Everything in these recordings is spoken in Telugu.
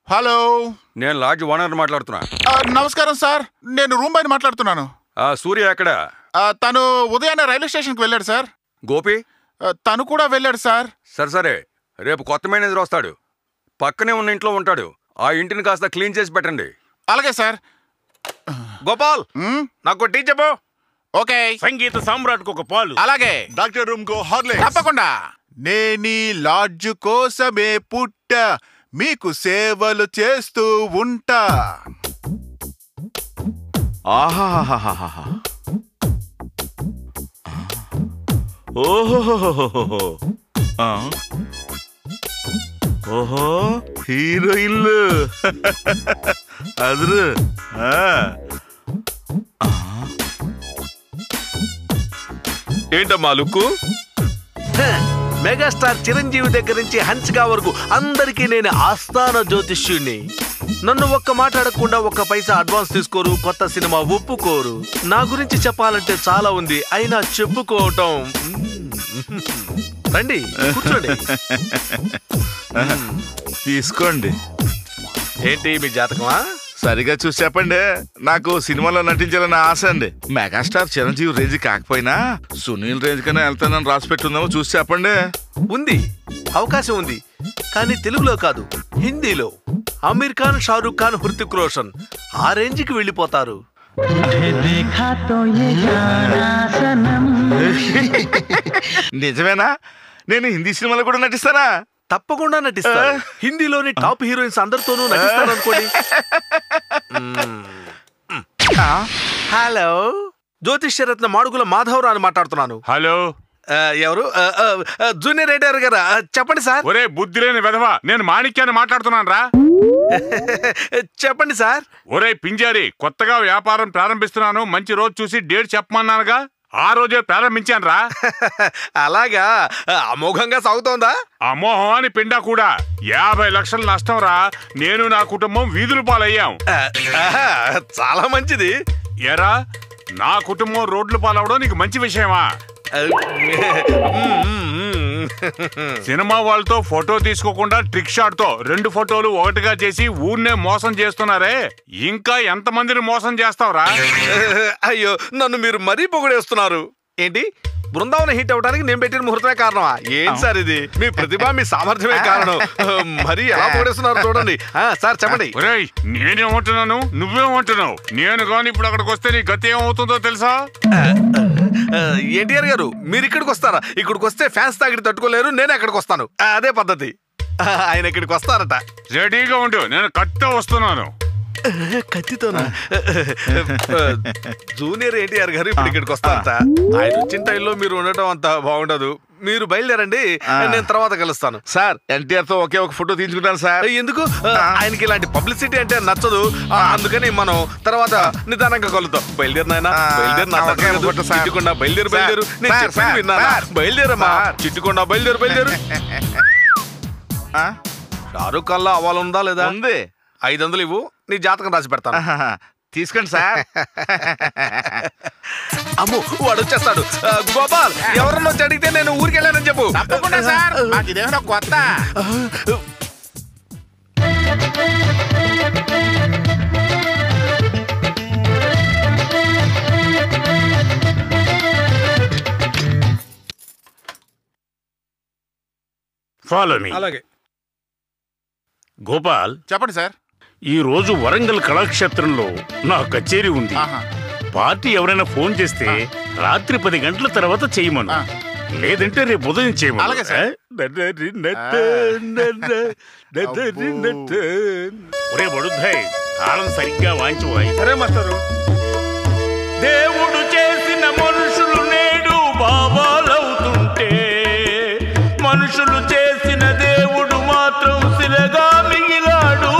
హలో, నేను లాడ్జ్ ఓనర్ మాట్లాడుతున్నా. నమస్కారం సార్, నేను రూమ్ బాయ్ మాట్లాడుతున్నాను. సూర్య ఎక్కడ? తను ఉదయాన్నే రైల్వే స్టేషన్కి వెళ్ళాడు సార్. గోపి? తను కూడా వెళ్ళాడు సార్. సరే, రేపు కొత్త మేనేజర్ వస్తాడు. పక్కనే ఉన్న ఇంట్లో ఉంటాడు. ఆ ఇంటిని కాస్త క్లీన్ చేసి పెట్టండి. అలాగే సార్. గోపాల్, నాకు టీ చెప్పు. ఓకే. సంగీత సామ్రాట్కు ఒక పాలు. అలాగే. డాక్టర్ రూమ్ కో హార్లిక్స్. తప్పకుండా. నేనీ లాడ్జ్ కోసమే పుట్ట, మీకు సేవలు చేస్తూ ఉంటా. ఆహాహాహాహా. ఓహోహోహోహో. ఓహో, హీరోయిన్లు అదురు. ఏంటమ్మా లుక్కు? మెగాస్టార్ చిరంజీవి దగ్గర నుంచి హన్సికా వరకు అందరికీ నేను ఆస్థాన జ్యోతిష్యుణ్ణి. నన్ను ఒక్క మాట అడగకుండా ఒక్క పైసా అడ్వాన్స్ తీసుకోరు, కొత్త సినిమా ఒప్పుకోరు. నా గురించి చెప్పాలంటే చాలా ఉంది, అయినా చెప్పుకోవటం. రండి కూర్చోండి. తీసుకోండి. ఏంటి మీ జాతకమా? సరిగా చూసి చెప్పండి. నాకు సినిమాలో నటించాలని ఆశ అండి. మెగాస్టార్ చిరంజీవి రేంజ్ కాకపోయినా సునీల్ రేంజ్ కన్నా వెళ్తానని రాసి పెట్టుందామో చూసి చెప్పండి. ఉంది, అవకాశం ఉంది, కానీ తెలుగులో కాదు, హిందీలో. అమీర్ ఖాన్, షారూక్ ఖాన్, హృతిక్ రోషన్ ఆ రేంజ్కి వెళ్ళిపోతారు. నిజమేనా? నేను హిందీ సినిమాలో కూడా నటిస్తానా? తప్పకుండా నటిస్తా. హిందీలోని టాప్ హీరోయిన్స్ అందరితోనూ నటిస్తాను అనుకోండి. హలో, జ్యోతిష్యరత్న మాడుగుల మాధవరావు అని మాట్లాడుతున్నాను. హలో, ఎవరు? జూనియర్ ఎడిటర్ గారా? చెప్పండి సార్. ఒరే బుద్ధి లేని వెధవా, నేను మాణిక్యాన్ని మాట్లాడుతున్నాను రా. చెప్పండి సార్. ఒరే పింజారి, కొత్తగా వ్యాపారం ప్రారంభిస్తున్నాను, మంచి రోజు చూసి డేట్ చెప్పమన్నానుగా, ఆ రోజే ప్రారంభించాను రా. అలాగా? అమోఘంగా సాగుతోందా? అమోహం అని పిండా కూడా. 50 లక్షల నష్టం రా. నేను నా కుటుంబం వీధుల పాలయ్యాం. చాలా మంచిది. ఎరా, నా కుటుంబం రోడ్లు పాలవడం నీకు మంచి విషయమా? సినిమా వాళ్ళతో ఫోటో తీసుకోకుండా ట్రిక్ షాట్ తో 2 ఫోటోలు ఒకటిగా చేసి ఊర్నే మోసం చేస్తున్నారే. ఇంకా ఎంతమందిని మోసం చేస్తావురా? అయ్యో, నన్ను మీరు మరీ పొగిడేస్తున్నారు. ఏంటి, బృందావనం హిట్ అవడానికి నేను పెట్టిన ముహూర్తమే కారణమా? ఏంటి సార్ ఇది? మీ ప్రతిభ, మీ సామర్థ్యమే కారణం. మరి ఎలా పొగిడేస్తున్నారు చూడండి. సార్ చెప్పండి. నేనేమంటున్నాను, నువ్వేమంటున్నావు? నేను కానీ ఇప్పుడు అక్కడికి వస్తే నీ గతి ఏమవుతుందో తెలుసా? ఎన్టీఆర్ గారు, మీరు ఇక్కడికి వస్తారా? ఇక్కడికి వస్తే ఫ్యాన్స్ తాగిడి తట్టుకోలేరు, నేను ఎక్కడికి వస్తాను. అదే పద్ధతి. ఆయన ఇక్కడికి వస్తారట. రెడీగా ఉండు, నేను కట్ట వస్తున్నాను. కత్తితోనా? జూనియర్ ఎన్టీఆర్ గారు ఇప్పుడు ఇక్కడికి వస్తారట. ఆయన వచ్చిన టైంలో మీరు ఉండటం అంత బాగుండదు. మీరు బయలుదేరండి, నేను తర్వాత కలుస్తాను. సార్, ఎన్టీఆర్ తో ఒకే ఒక ఫోటో తీసుకుంటాను సార్. ఎందుకు? ఆయనకి ఇలాంటి పబ్లిసిటీ అంటే నచ్చదు, అందుకని మనం తర్వాత నిదానంగా కలుద్దాం. బయలుదేరినాయన, బయలుదేరు. చిట్టుకుండా బయలుదేరు, బయలుదేరు. నేను చెప్పాను విన్నానా? బయలుదేరమ్మా చిట్టుకుండా, బయలుదేరు, బయలుదేరు. షారూక్ ఖాన్లో అవ్వాలందా లేదా? ఉంది. 500 ఇవ్వు, నీ జాతకం రాసి పెడతాను. తీసుకోండి సార్. అమ్ము, వాడు వచ్చేస్తాడు. గోపాల్, ఎవరన్నా వచ్చి అడిగితే నేను ఊరికి వెళ్ళానని చెప్పు. తప్పకుండా సార్, నాకు ఇదేమైనా కొత్త. Follow me. అలాగే. గోపాల్, చెప్పండి సార్. ఈ రోజు వరంగల్ కళాక్షేత్రంలో నా కచేరీ ఉంది. పార్టీ ఎవరైనా ఫోన్ చేస్తే రాత్రి 10 గంటల తర్వాత చేయమను, లేదంటే రేపు ఉదయం చేయమను. అలాగే సార్. ఒరే బడుద్దాయ్, తాళం సరిగ్గా వాయించబోయి. సరే మాస్టరు. దేవుడు చేసిన మనుషులు నేడు బాబాలవుతుంటే, మనుషులు చేసిన దేవుడు మాత్రం శిలగా మిగిలాడు,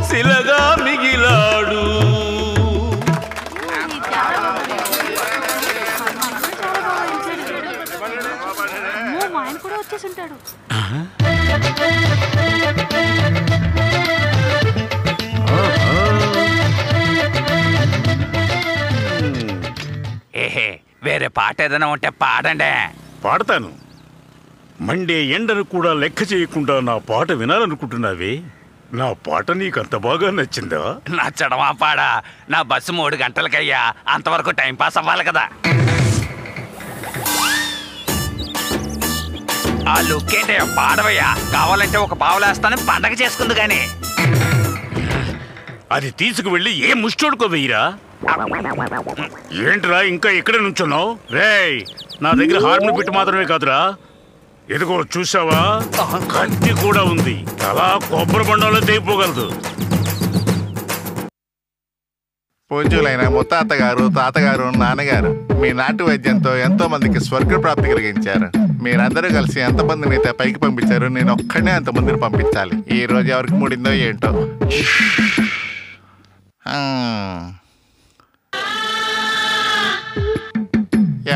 శిలగా మిగిలాడు. ఆయన కూడా వచ్చేసి ఉంటాడు. వేరే పాట ఏదైనా ఉంటే పాడండి. పాడతాను. మండే ఎండను కూడా లెక్క చేయకుండా నా పాట వినాలనుకుంటున్నావే? నా పాట నీకంత బాగా నచ్చిందా? నచ్చడమా పాడా? నా బస్సు 3 గంటలకయ్యా, అంతవరకు టైం పాస్ అవ్వాలి కదా. ఆ లుక్ ఏంటయ్యా, పాడవయ్యా. కావాలంటే ఒక పావులేస్తాను, పండగ చేసుకుంది గాని. అది తీసుకువెళ్ళి ఏ ముష్టోడుకో వెయ్యరా. ఏంట్రా ఇంకా ఎక్కడ నుంచున్నావు? రేయ్, నా దగ్గర హార్మోని పెట్టి మాత్రమే కాదురా, ఎదుగో చూసావా, కత్తి కూడా ఉంది. అలా కొబ్బరి బండంలో తెగిపోగలదు. పూజ్యులైన ముత్తాతగారు, తాతగారు, నాన్నగారు మీ నాటు వైద్యంతో ఎంతో మందికి స్వర్గ ప్రాప్తి కలిగించారు. మీరందరూ కలిసి ఎంతమందిని అయితే పైకి పంపించారు, నేను ఒక్కడే అంతమందిని పంపించాలి. ఈ రోజు ఎవరికి ముడిందో ఏంటో.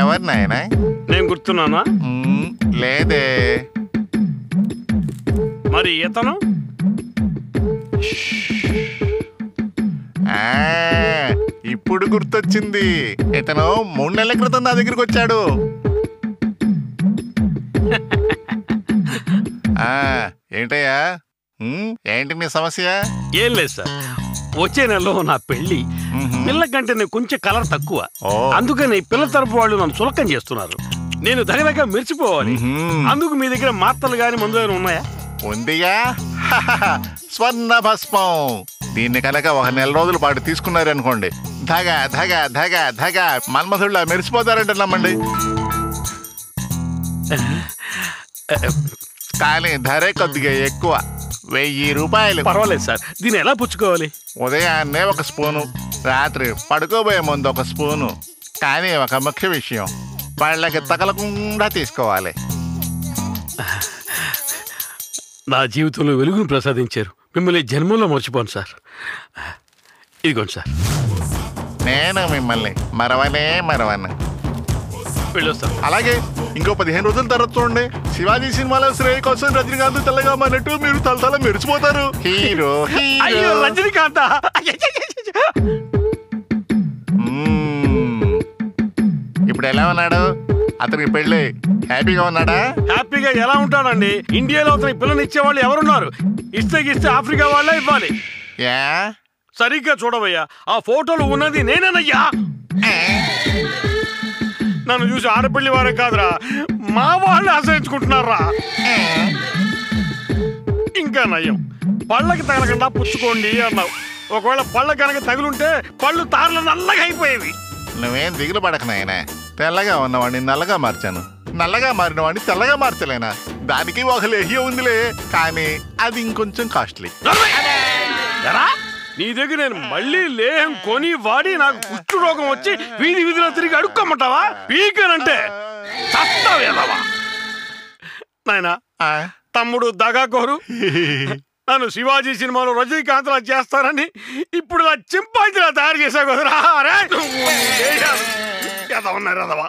ఎవరు నాయన? నేను గుర్తున్నానా? లేదే. మరి ఇతను? ఇప్పుడు గుర్తొచ్చింది. ఇతను 3 నెలల క్రితం నా దగ్గరికి వచ్చాడు. ఏంటయ్యా, ఏంటి మీ సమస్య? ఏం లేదు సార్, వచ్చే నెలలో నా పెళ్లి. పిల్ల కంటే నేను కొంచెం కలర్ తక్కువ, అందుకని పిల్ల తరపు వాళ్ళు నన్ను చులకం చేస్తున్నారు. నేను దగ్గరగా మెరిచిపోవాలి. అందుకు మీ దగ్గర మాత్రలు గాని మందు గాని ఉన్నాయా? ఉందిగా, స్వర్ణ భస్మం. దీన్ని కనుక 1 నెల రోజుల పాటు తీసుకున్నారనుకోండి, ధగ ధగ ధగ ధగ మన్మధుళ్ళ మెరిసిపోతారంట. నమ్మండి. కానీ ధరే కొద్దిగా ఎక్కువ, 1000 రూపాయలు. పర్వాలేదు సార్, దీన్ని ఎలా పుచ్చుకోవాలి? ఉదయాన్నే 1 స్పూను, రాత్రి పడుకోబోయే ముందు 1 స్పూను. కానీ ఒక ముఖ్య విషయం, వాళ్ళకి తగలకుండా తీసుకోవాలి. నా జీవితంలో వెలుగును ప్రసాదించారు. మిమ్మల్ని జన్మలో మర్చిపోను సార్. ఇదిగోండి సార్. నేను మిమ్మల్ని మరవను. వెళ్ళొస్తాను. అలాగే ఇంకో 15 రోజుల తర్వాత చూడండి, శివాజీ సినిమాలో శ్రేయ కోసం రజనీకాంత్ తెల్లగా మారినట్టు మీరు తల మెరిచిపోతారు. హీరో. అయ్యో రజనీకాంత్. ఇప్పుడు ఎలా ఉన్నాడు అతనికి? పెళ్ళి హ్యాపీగా ఉన్నాడా? హ్యాపీగా ఎలా ఉంటాడండి? ఇండియాలో అతనికి పిల్లని ఇచ్చేవాళ్ళు ఎవరున్నారు? ఇస్తే ఆఫ్రికా వాళ్ళే ఇవ్వాలి. సరిగ్గా చూడవయ్యా, ఆ ఫోటోలు ఉన్నది నేనేనయ్యా. నన్ను చూసి ఆడపిల్లి వారే కాదురా, మా వాళ్ళు ఆశ్రయించుకుంటున్నారా. ఇంకా నయం, పళ్ళకి తగలకుండా పుచ్చుకోండి అన్నావు. ఒకవేళ పళ్ళ కనుక తగులుంటే పళ్ళు తారలు నల్లగా అయిపోయేవి. నువ్వేం దిగులు పడక నాయనా, తెల్లగా ఉన్నవాడిని నల్లగా మార్చాను, నల్లగా మారిన వాడిని తెల్లగా మార్చలేనా? దానికి ఒక లేహ్యం ఉందిలే, కానీ అది ఇంకొంచెం కాస్ట్లీ. నీ దగ్గర నేను మళ్ళీ లేహం కొని వాడి నాకు కుష్టు రోగం వచ్చి వీధిలో తిరిగి అడుక్కోమంటావా? పీకనంటే చస్తావేదవా. నాయనా, తమ్ముడు దగాకోరు నన్ను శివాజీ సినిమాలో రజనీకాంత్ లా చేస్తారని ఇప్పుడు నా చింపాంజిలా తయారు చేశావు కదరా. ఎదవన్నారు ఎదవా.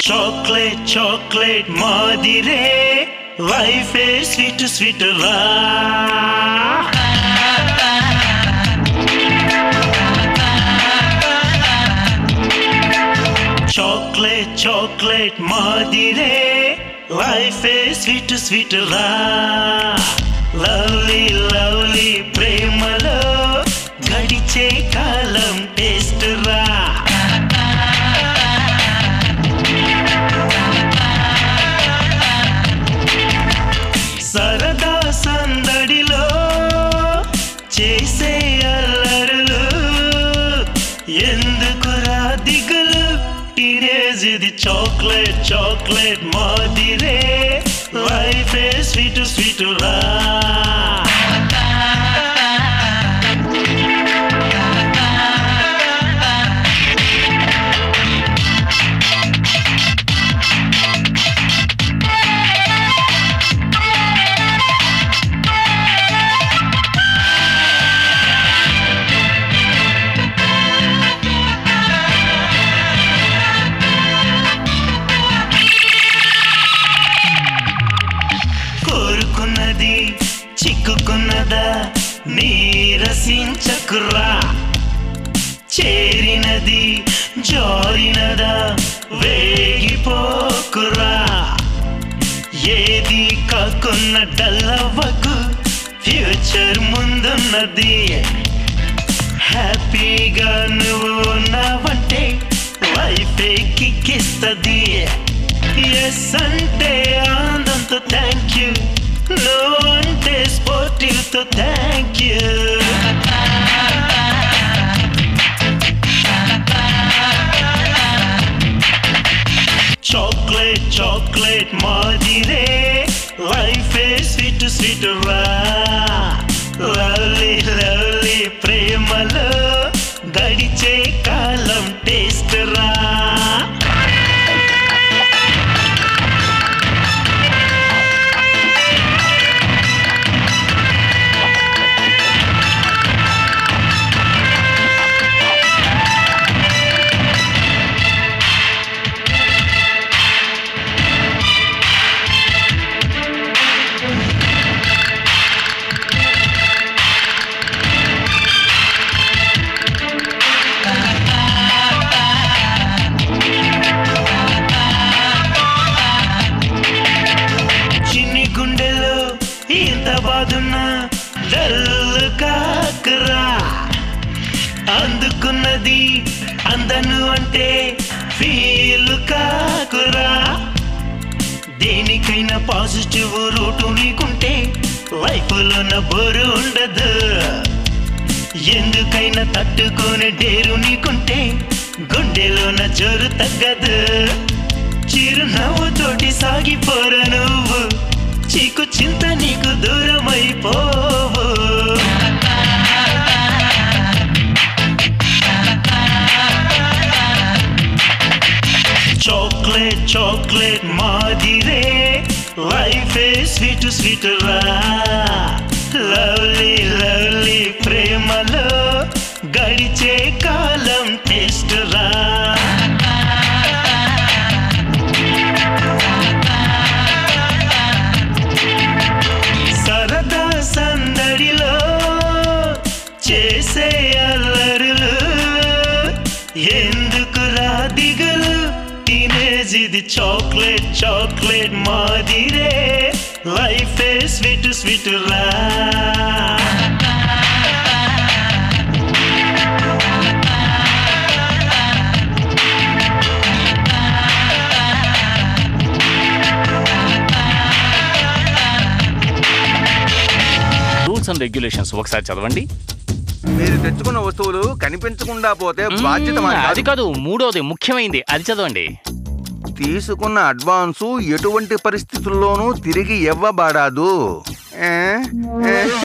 చాక్లెట్ చాక్లెట్ మాదిరే లైఫ్ స్వీట్ స్వీట్ రా. చాక్లెట్ చాక్లెట్ మాదిరే లైఫ్ స్వీట్ స్వీట్ రా. లవ్లీ లవ్లీ ప్రేమలో గడిచే కాలం టేస్ట్ రా. సరదా సందడిలో చేసే అల్లరులు ఎందుకురా దిగులు. టీనేజ్ ఇది చాక్లెట్ చాక్లెట్ మాదిరే లైఫ్ స్వీట్ స్వీట్ రా. చిక్కుకున్నదా నీరసించకురా, చేరినది జారినదా వేగిపోకురా, ఏది కాకున్న డల్లవ్వకు, ఫ్యూచర్ ముందున్నది. హ్యాపీగా నువ్వు ఉన్నావంటే లైఫే కిక్కిస్తది. ఎస్ అంటే ఆనందంతో థ్యాంక్ యూ, నో అంటే స్పోర్టివ్తో థ్యాంక్ యూ. చాక్లెట్ చాక్లెట్ మాదిరే లైఫే స్వీట్ స్వీట్ రా, లవ్లీ లవ్లీ ప్రేమలో గడిచే కాలం టేస్ట్ రా. అందుకున్నది అందను అంటే ఫీల్ కాకురా, దేనికైనా పాజిటివ్ రూటు నీకుంటే లైఫ్లోన బోరు ఉండదు, ఎందుకైనా తట్టుకునే డేరు నీకుంటే గుండెలోన జోరు తగ్గదు. చిరునవ్వుతోటి సాగిపోర నువ్వు, చీకు చింత నీకు దూరమైపోవు. చాక్లెట్ చాక్లెట్ మాదిరే లైఫే స్వీట్ స్వీట్ రా, లవ్లీ లవ్లీ ప్రేమలో గడిచే కాలం టేస్ట్ రా. సరదా సందడిలో చేసే అల్లరులు, ఎందుకురా దిగులు, టీనేజ్ ఇది చాక్లెట్ చాక్లెట్ మాదిరే లైఫే స్వీట్ స్వీట్ రా. రూల్స్ అండ్ రెగ్యులేషన్స్ ఒకసారి చదవండి. మీరు తెచ్చుకున్న వస్తువులు కనిపించకుండా పోతే బాధ్యత మాది కాదు. అది కాదు, మూడోది ముఖ్యమైనది, అది చదవండి. తీసుకున్న అడ్వాన్సు ఎటువంటి పరిస్థితుల్లోనూ తిరిగి ఇవ్వబడదు.